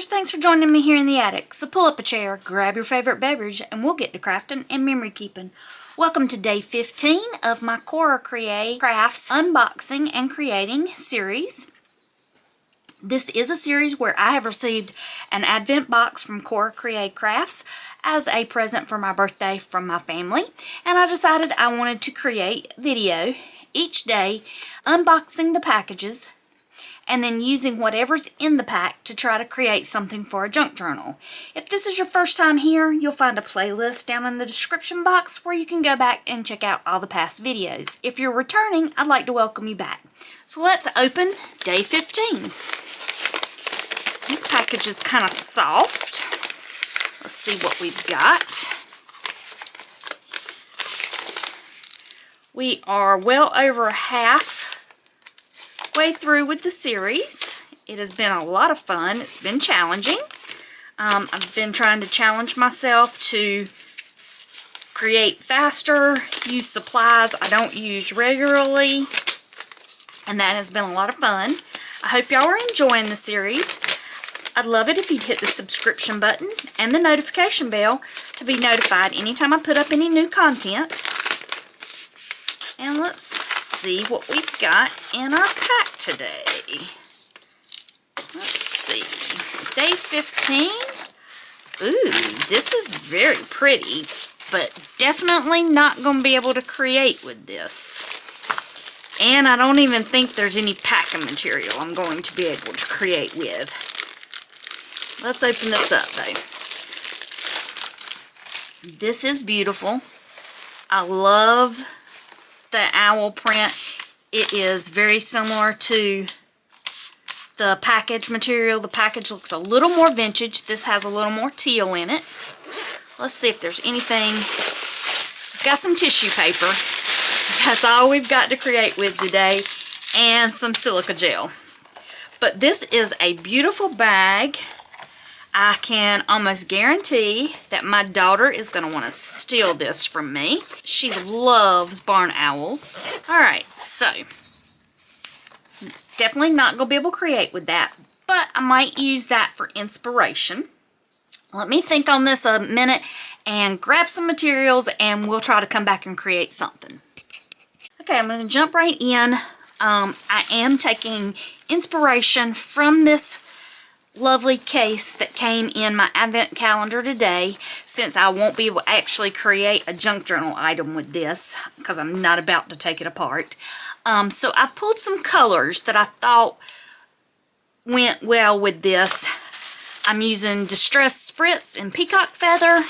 thanks for joining me here in the attic. So pull up a chair, grab your favorite beverage, and we'll get to crafting and memory keeping. Welcome to day 15 of my Cora Crea crafts unboxing and creating series. This is a series where I have received an advent box from Cora Crea Crafts as a present for my birthday from my family, and I decided I wanted to create a video each day unboxing the packages and then using whatever's in the pack to try to create something for a junk journal. If this is your first time here, you'll find a playlist down in the description box where you can go back and check out all the past videos. If you're returning, I'd like to welcome you back. So let's open day 15. This package is kind of soft. Let's see what we've got. We are well over halfway through with the series. It has been a lot of fun. It's been challenging. I've been trying to challenge myself to create faster, use supplies I don't use regularly, and that has been a lot of fun. I hope y'all are enjoying the series. I'd love it if you'd hit the subscription button and the notification bell to be notified anytime I put up any new content. And let's see what we've got in our pack today. Let's see. Day 15. Ooh, this is very pretty, but definitely not going to be able to create with this. And I don't even think there's any packing material I'm going to be able to create with. Let's open this up, though. This is beautiful. I love the owl print. It is very similar to the package material. The package looks a little more vintage. This has a little more teal in it. Let's see if there's anything. We've got some tissue paper. So that's all we've got to create with today. And some silica gel. But this is a beautiful bag. I can almost guarantee that my daughter is going to want to steal this from me. She loves barn owls. Alright, so definitely not going to be able to create with that, but I might use that for inspiration. Let me think on this a minute and grab some materials and we'll try to come back and create something. Okay, I'm going to jump right in. I am taking inspiration from this lovely case that came in my advent calendar today, since I won't be able to actually create a junk journal item with this because I'm not about to take it apart. So I've pulled some colors that I thought went well with this. I'm using Distress Spritz in Peacock Feather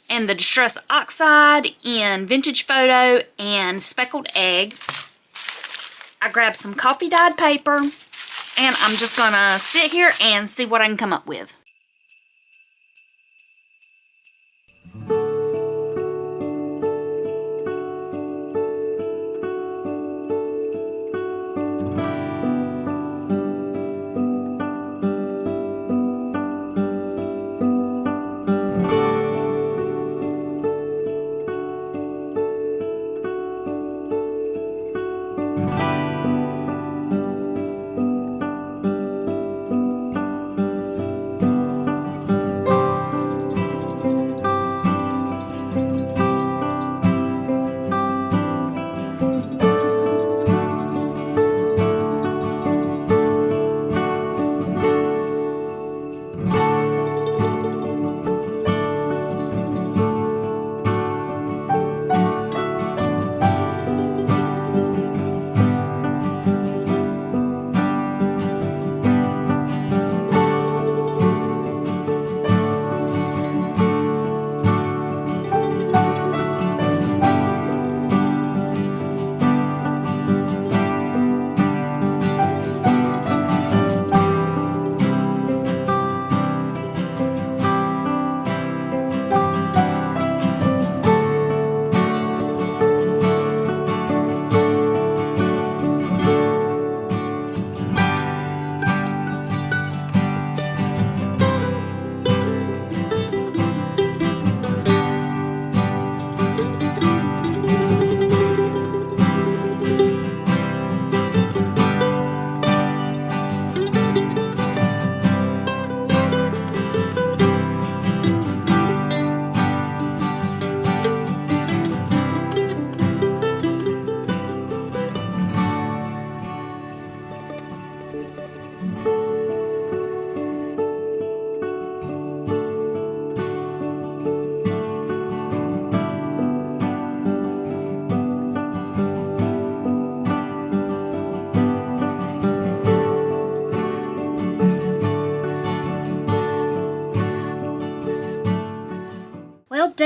and the Distress Oxide in Vintage Photo and Speckled Egg. I grabbed some coffee dyed paper. And I'm just going to sit here and see what I can come up with.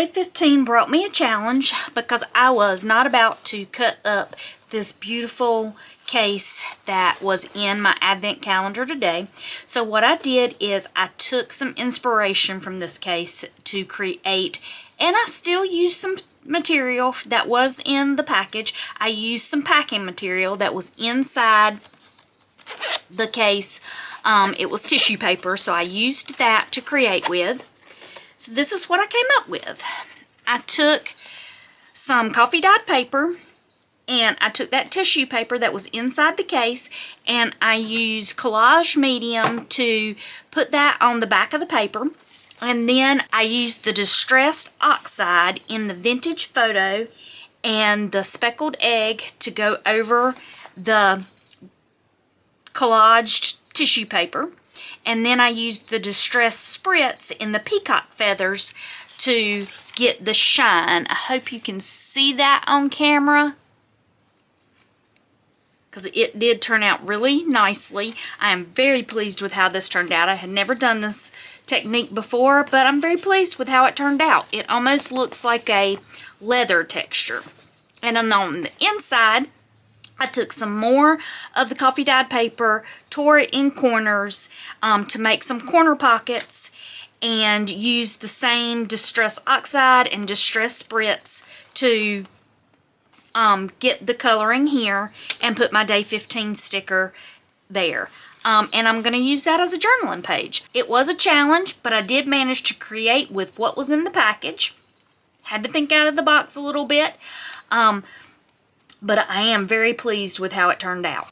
15 brought me a challenge because I was not about to cut up this beautiful case that was in my advent calendar today. So what I did is I took some inspiration from this case to create, and I still used some material that was in the package. I used some packing material that was inside the case. It was tissue paper, so I used that to create with. So this is what I came up with. I took some coffee dyed paper, and I took that tissue paper that was inside the case, and I used collage medium to put that on the back of the paper. And then I used the distressed oxide in the vintage photo and the speckled egg to go over the collaged tissue paper. And then I used the distressed spritz in the peacock feathers to get the shine. I hope you can see that on camera, because it did turn out really nicely. I am very pleased with how this turned out. I had never done this technique before, but I'm very pleased with how it turned out. It almost looks like a leather texture. And on the inside, I took some more of the coffee dyed paper, tore it in corners to make some corner pockets, and used the same distress oxide and distress spritz to get the coloring here and put my day 15 sticker there. And I'm going to use that as a journaling page. It was a challenge, but I did manage to create with what was in the package. Had to think out of the box a little bit. But I am very pleased with how it turned out.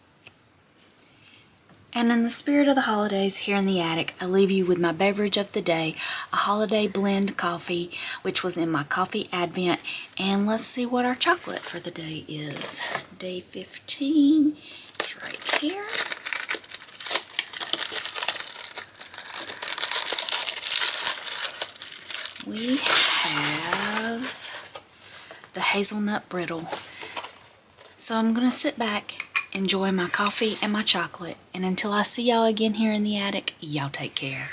And in the spirit of the holidays here in the attic, I leave you with my beverage of the day, a holiday blend coffee, which was in my coffee advent. And let's see what our chocolate for the day is. Day 15 is right here. We have the hazelnut brittle. So I'm going to sit back, enjoy my coffee and my chocolate, and until I see y'all again here in the attic, y'all take care.